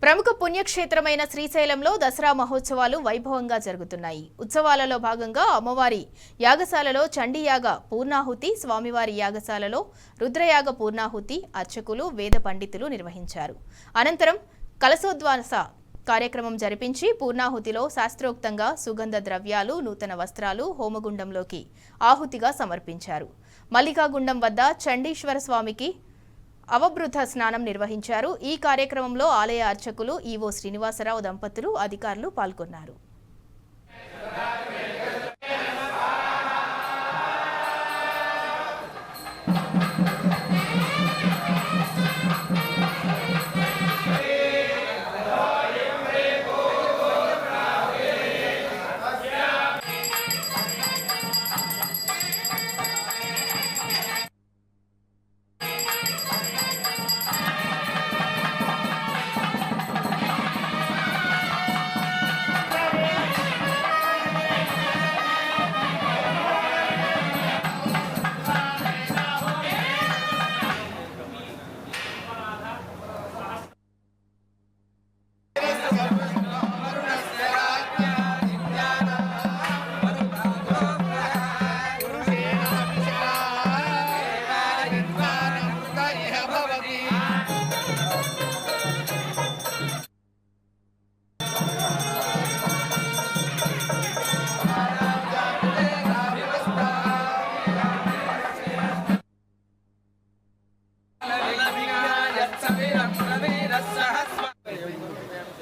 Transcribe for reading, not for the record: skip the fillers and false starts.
ప్రముఖ పుణ్యక్షేత్రమైన శ్రీశైలంలో దసరా మహోత్సవాలు వైభవంగా జరుగుతున్నాయి. ఉత్సవాలలో భాగంగా అమ్మవారి యాగశాలలో చండీయాగ పూర్ణాహుతి, స్వామివారి యాగశాలలో రుద్రయాగ పూర్ణాహుతి అర్చకులు, వేద పండితులు నిర్వహించారు. అనంతరం కలశోద్వాస కార్యక్రమం జరిపించి పూర్ణాహుతిలో శాస్త్రోక్తంగా సుగంధ ద్రవ్యాలు, నూతన వస్త్రాలు హోమగుండంలోకి ఆహుతిగా సమర్పించారు. మల్లికాగుండం వద్ద చండీశ్వర స్వామికి అవబృత స్నానం నిర్వహించారు. ఈ కార్యక్రమంలో ఆలయ అర్చకులు ఈవో శ్రీనివాసరావు దంపతులు, అధికారులు పాల్గొన్నారు.